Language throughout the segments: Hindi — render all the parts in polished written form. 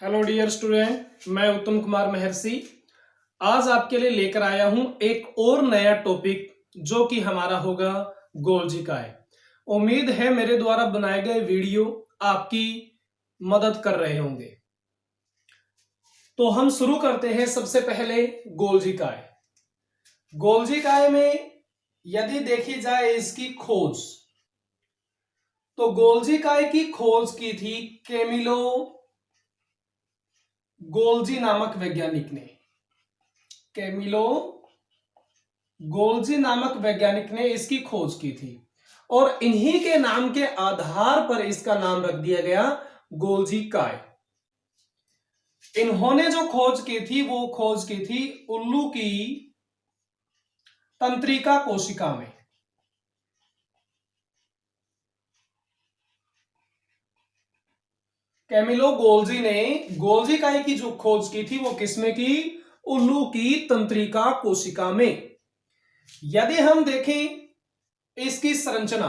हेलो डियर स्टूडेंट, मैं उत्तम कुमार महर्षि आज आपके लिए लेकर आया हूं एक और नया टॉपिक जो कि हमारा होगा गोल्जी काय। उम्मीद है मेरे द्वारा बनाए गए वीडियो आपकी मदद कर रहे होंगे। तो हम शुरू करते हैं सबसे पहले गोल्जी काय। गोल्जी काय में यदि देखी जाए इसकी खोज, तो गोल्जी काय की खोज की थी कैमिलो गोल्जी नामक वैज्ञानिक ने। कैमिलो गोल्जी नामक वैज्ञानिक ने इसकी खोज की थी और इन्हीं के नाम के आधार पर इसका नाम रख दिया गया गोल्जी काय। इन्होंने जो खोज की थी वो खोज की थी उल्लू की तंत्रिका कोशिका में। कैमिलो गोल्जी ने गोल्जी काय की जो खोज की थी वो किसमें की? उल्लू की तंत्रिका कोशिका में। यदि हम देखें इसकी संरचना,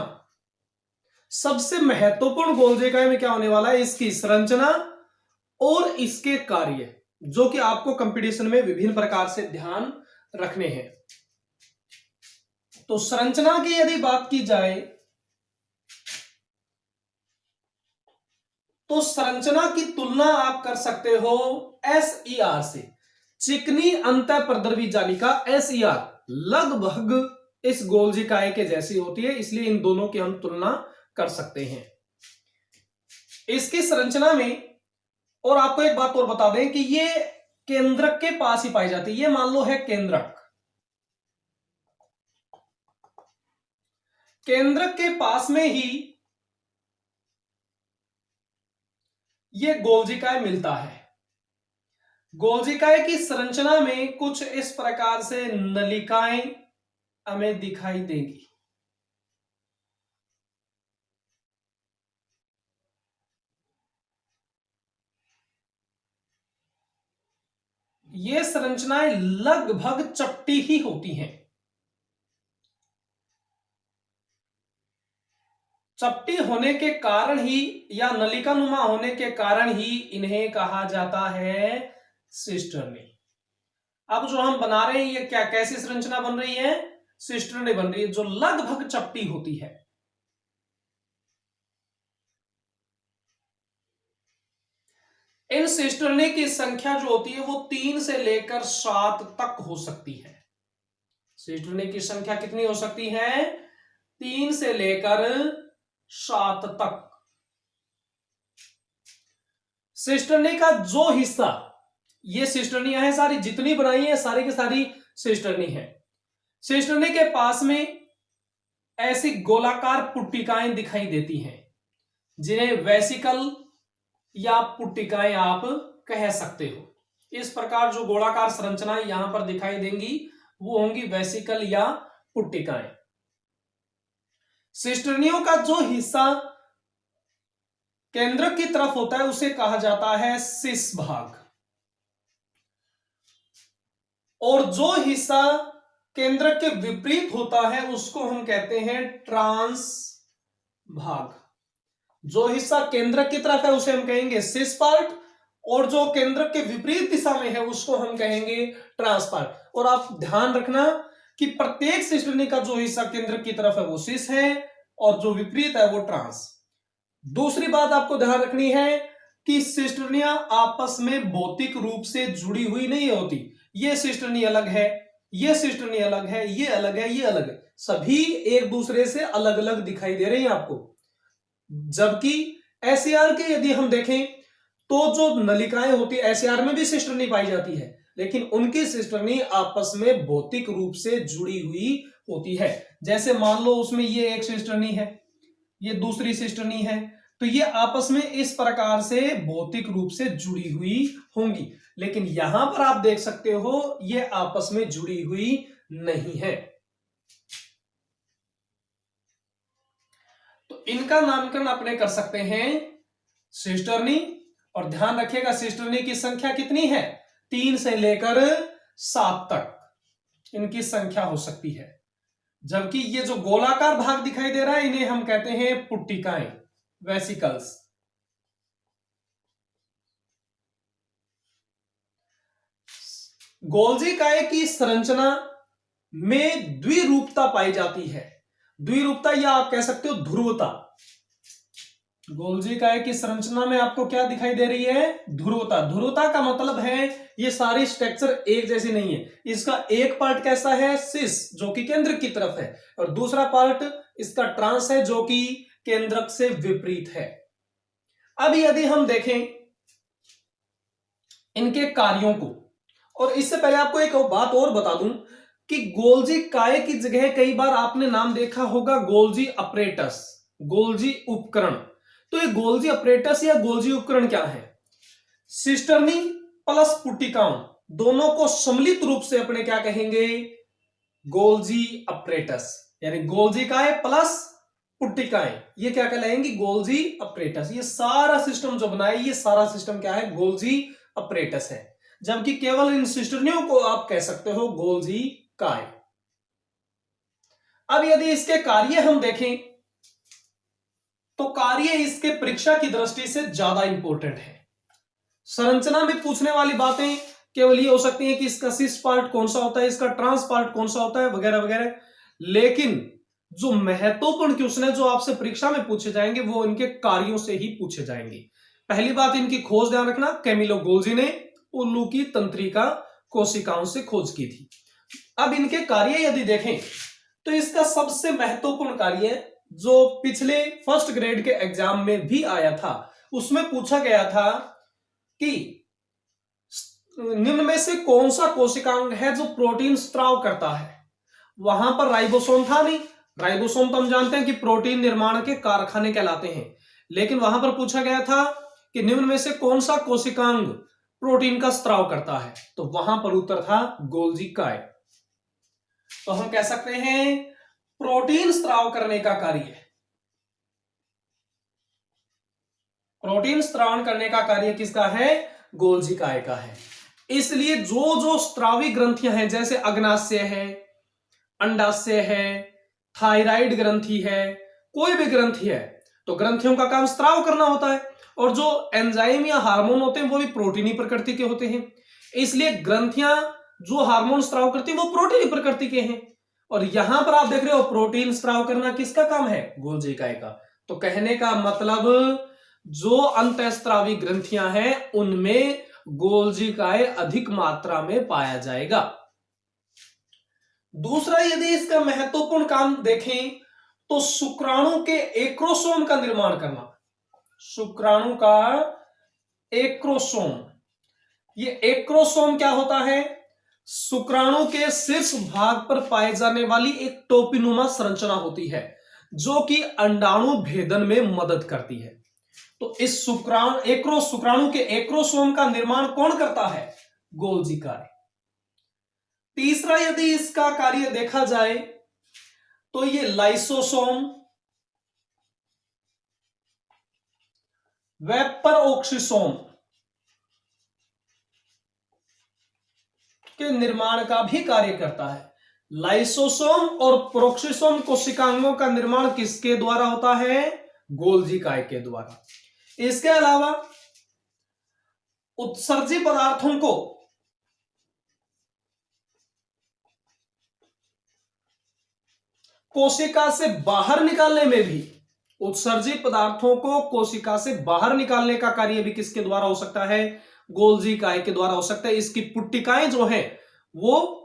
सबसे महत्वपूर्ण गोल्जी काय में क्या होने वाला है? इसकी संरचना और इसके कार्य, जो कि आपको कंपटीशन में विभिन्न प्रकार से ध्यान रखने हैं। तो संरचना की यदि बात की जाए तो संरचना की तुलना आप कर सकते हो SER से। चिकनी अंतःप्रद्रवी जालिका SER लगभग इस गोल्जी काय के जैसी होती है, इसलिए इन दोनों की हम तुलना कर सकते हैं इसकी संरचना में। और आपको एक बात और बता दें कि ये केंद्रक के पास ही पाई जाती है। ये मान लो है केंद्रक, केंद्रक के पास में ही ये गोल्जी काय मिलता है। गोल्जी काय की संरचना में कुछ इस प्रकार से नलिकाएं हमें दिखाई देंगी। ये संरचनाएं लगभग चपटी ही होती हैं। चपटी होने के कारण ही या नलिकानुमा होने के कारण ही इन्हें कहा जाता है सिस्टर्नी। अब जो हम बना रहे हैं ये क्या, कैसी संरचना बन रही है? सिस्टर्नी बन रही है, जो लगभग चपटी होती है। इन सिस्टर्नी की संख्या जो होती है वो 3 से लेकर 7 तक हो सकती है। सिस्टर्नी की संख्या कितनी हो सकती है? 3 से लेकर 7 तक। सिस्टर्नी का जो हिस्सा, ये सिस्टर्नियां हैं सारी, जितनी बनाई है सारी की सारी सिस्टर्नी है। सिस्टर्नी के पास में ऐसी गोलाकार पुट्टिकाएं दिखाई देती हैं जिन्हें वेसिकल या पुट्टिकाएं आप कह सकते हो। इस प्रकार जो गोलाकार संरचनाएं यहां पर दिखाई देंगी वो होंगी वेसिकल या पुट्टिकाएं। सिस्टर्नियों का जो हिस्सा केंद्रक की तरफ होता है उसे कहा जाता है सिस भाग, और जो हिस्सा केंद्रक के विपरीत होता है उसको हम कहते हैं ट्रांस भाग। जो हिस्सा केंद्रक की तरफ है उसे हम कहेंगे सिस पार्ट, और जो केंद्रक के विपरीत दिशा में है उसको हम कहेंगे ट्रांस पार्ट। और आप ध्यान रखना कि प्रत्येक सिस्टर्नी का जो हिस्सा केंद्रक की तरफ है वो सिस है और जो विपरीत है वो ट्रांस। दूसरी बात आपको ध्यान रखनी है कि सिस्टर्नियां आपस में भौतिक रूप से जुड़ी हुई नहीं होती। ये सिस्टर्नी अलग है, ये सिस्टर्नी अलग है, ये अलग है, ये अलग है, सभी एक दूसरे से अलग अलग दिखाई दे रहे हैं आपको। जबकि SER के यदि हम देखें तो जो नलिकाएं होती है SER में भी सिस्टर्नी पाई जाती है, लेकिन उनकी सिस्टर्नी आपस में भौतिक रूप से जुड़ी हुई होती है। जैसे मान लो उसमें ये एक सिस्टर्नी है, ये दूसरी सिस्टर्नी है, तो ये आपस में इस प्रकार से भौतिक रूप से जुड़ी हुई होंगी। लेकिन यहां पर आप देख सकते हो ये आपस में जुड़ी हुई नहीं है। तो इनका नामकरण अपने कर सकते हैं सिस्टर्नी। और ध्यान रखिएगा सिस्टर्नी की संख्या कितनी है? 3 से लेकर 7 तक इनकी संख्या हो सकती है। जबकि ये जो गोलाकार भाग दिखाई दे रहा है इन्हें हम कहते हैं पुट्टिकाएं, वेसिकल्स। गोल्जी काय की संरचना में द्विरूपता पाई जाती है। द्विरूपता या आप कह सकते हो ध्रुवता। गोल्जी काय की संरचना में आपको क्या दिखाई दे रही है? ध्रुवता। ध्रुवता का मतलब है ये सारी स्ट्रक्चर एक जैसी नहीं है। इसका एक पार्ट कैसा है? सिस, जो कि केंद्र की तरफ है, और दूसरा पार्ट इसका ट्रांस है, जो कि केंद्रक से विपरीत है। अब यदि हम देखें इनके कार्यों को, और इससे पहले आपको एक बात और बता दूं कि गोल्जी काय की जगह कई बार आपने नाम देखा होगा गोल्जी अपरेटस, गोल्जी उपकरण। तो ये गोल्जी अपरेटस या गोल्जी उपकरण क्या है? सिस्टर्नी प्लस पुटिकाओं दोनों को सम्मिलित रूप से अपने क्या कहेंगे? गोल्जी अपरेटस, यानी गोल्जी काय प्लस पुटिकाएं, ये क्या कहलाएंगी? Golgi apparatus. ये सारा सिस्टम जो बनाया, ये सारा सिस्टम क्या है? गोल्जी अपरेटस है। जबकि केवल इन सिस्टर्नियों को आप कह सकते हो गोल्जी काय। अब यदि इसके कार्य हम देखें तो कार्य इसके परीक्षा की दृष्टि से ज्यादा इंपॉर्टेंट है। संरचना में पूछने वाली बातें केवल ये हो सकती हैं कि इसका सिस पार्ट कौन सा होता है, इसका ट्रांस पार्ट कौन सा होता है, वगैरह वगैरह। लेकिन जो महत्वपूर्ण क्वेश्चन है जो आपसे परीक्षा में पूछे जाएंगे वो इनके कार्यों से ही पूछे जाएंगे। पहली बात, इनकी खोज ध्यान रखना, कैमिलो गोल्जी ने उल्लू की तंत्रिका कोशिकाओं से खोज की थी। अब इनके कार्य यदि देखें तो इसका सबसे महत्वपूर्ण कार्य जो पिछले फर्स्ट ग्रेड के एग्जाम में भी आया था, उसमें पूछा गया था कि निम्न में से कौन सा कोशिकांग है जो प्रोटीन स्त्राव करता है। वहां पर राइबोसोम था नहीं। राइबोसोम तो हम जानते हैं कि प्रोटीन निर्माण के कारखाने कहलाते हैं, लेकिन वहां पर पूछा गया था कि निम्न में से कौन सा कोशिकांग प्रोटीन का स्त्राव करता है, तो वहां पर उत्तर था गोल्जी काय। तो हम कह सकते हैं प्रोटीन स्त्राव करने का कार्य, प्रोटीन स्त्रावण करने का कार्य किसका है? गोल्जी काय का है। इसलिए जो जो स्त्रावी ग्रंथियां हैं, जैसे अग्नाशय है, अंडाशय है, थायराइड ग्रंथि है, कोई भी ग्रंथि है, तो ग्रंथियों का काम स्त्राव करना होता है। और जो एंजाइम या हार्मोन होते हैं वो भी प्रोटीनी प्रकृति के होते हैं। इसलिए ग्रंथियां जो हार्मोन स्त्राव करती हैं वो प्रोटीनी प्रकृति के हैं। और यहां पर आप देख रहे हो प्रोटीन स्त्राव करना किसका काम है? गोल्जी काय का। तो कहने का मतलब जो अंतःस्त्रावी ग्रंथियां हैं उनमें गोल्जी काय अधिक मात्रा में पाया जाएगा। दूसरा, यदि इसका महत्वपूर्ण काम देखें तो शुक्राणु के एक्रोसोम का निर्माण करना। शुक्राणु का एक्रोसोम, ये एक्रोसोम क्या होता है? शुक्राणु के शीर्ष भाग पर पाए जाने वाली एक टोपीनुमा संरचना होती है जो कि अंडाणु भेदन में मदद करती है। तो इस शुक्राणु के एक्रोसोम का निर्माण कौन करता है? गोल्जी काय। तीसरा, यदि इसका कार्य देखा जाए तो ये लाइसोसोम व परऑक्सीसोम के निर्माण का भी कार्य करता है। लाइसोसोम और प्रोक्सीसोम कोशिकांगों का निर्माण किसके द्वारा होता है? गोल्जी काय के द्वारा। इसके अलावा उत्सर्जी पदार्थों को कोशिका से बाहर निकालने में भी, उत्सर्जी पदार्थों को कोशिका से बाहर निकालने का कार्य भी किसके द्वारा हो सकता है? गोल्जी काय के द्वारा हो सकता है। इसकी पुट्टिकाएं जो हैं वो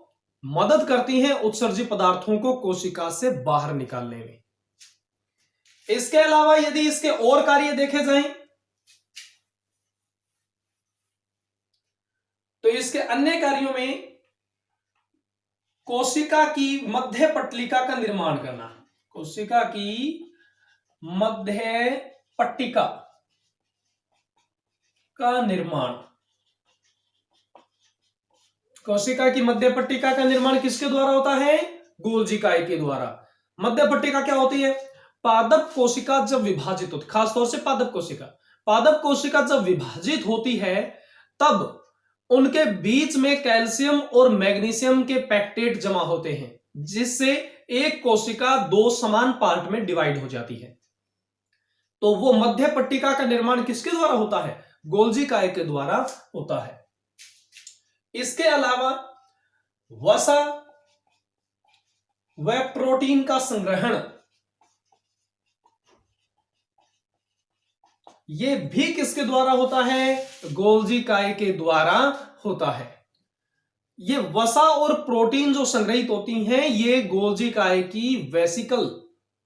मदद करती हैं उत्सर्जी पदार्थों को कोशिका से बाहर निकालने में। इसके अलावा यदि इसके और कार्य देखे जाएं तो इसके अन्य कार्यों में कोशिका की मध्य पट्टिका का निर्माण करना। कोशिका की मध्य पट्टिका का निर्माण, कोशिका की मध्य पट्टिका का निर्माण किसके द्वारा होता है? गोल्जी काय के द्वारा। मध्य पट्टिका क्या होती है? पादप कोशिका जब विभाजित होती, खासतौर से पादप कोशिका जब विभाजित होती है तब उनके बीच में कैल्शियम और मैग्नीशियम के पैक्टेट जमा होते हैं, जिससे एक कोशिका दो समान पार्ट में डिवाइड हो जाती है। तो वो मध्य पट्टिका का निर्माण किसके द्वारा होता है? गोल्जी काय के द्वारा होता है। इसके अलावा वसा व प्रोटीन का संग्रहण यह भी किसके द्वारा होता है? गोल्जी काय के द्वारा होता है। ये वसा और प्रोटीन जो संग्रहित होती हैं ये गोल्जी काय की वेसिकल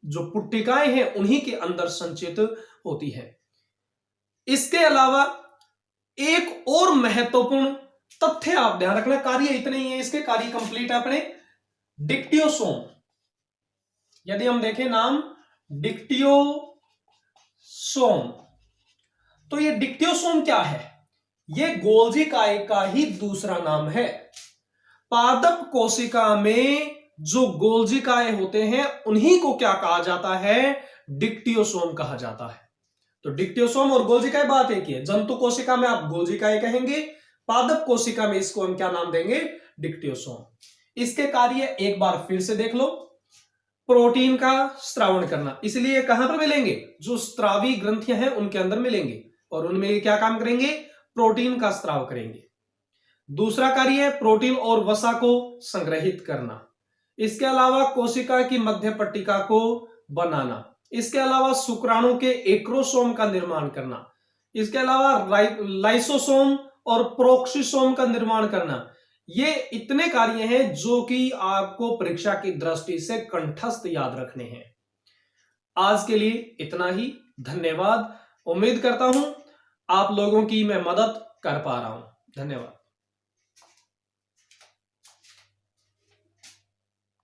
जो पुट्टिकाएं हैं उन्हीं के अंदर संचित होती है। इसके अलावा एक और महत्वपूर्ण तथ्य आप ध्यान रखना, कार्य इतने ही है इसके, कार्य कंप्लीट अपने। डिक्टियोसोम, यदि हम देखें नाम डिक्टियोसोम, तो ये डिक्टियोसोम क्या है? ये गोल्जी काय का ही दूसरा नाम है। पादप कोशिका में जो गोल्जी काय होते हैं उन्हीं को क्या कहा जाता है? डिक्टियोसोम कहा जाता है। तो डिक्टियोसोम और गोल्जी काय बात एक ही है। जंतु कोशिका में आप गोल्जी काय कहेंगे, पादप कोशिका में इसको हम क्या नाम देंगे? डिक्टियोसोम। इसके कार्य एक बार फिर से देख लो। प्रोटीन का स्त्रावण करना, इसलिए कहां पर मिलेंगे? जो स्त्रावी ग्रंथियां हैं उनके अंदर मिलेंगे और उनमें क्या काम करेंगे? प्रोटीन का स्त्राव करेंगे। दूसरा कार्य है प्रोटीन और वसा को संग्रहित करना। इसके अलावा कोशिका की मध्य पट्टिका को बनाना। इसके अलावा शुक्राणु के एक्रोसोम का निर्माण करना। इसके अलावा लाइसोसोम और प्रोक्सिसोम का निर्माण करना। ये इतने कार्य हैं जो कि आपको परीक्षा की दृष्टि से कंठस्थ याद रखने हैं। आज के लिए इतना ही। धन्यवाद। उम्मीद करता हूं आप लोगों की मैं मदद कर पा रहा हूं। धन्यवाद।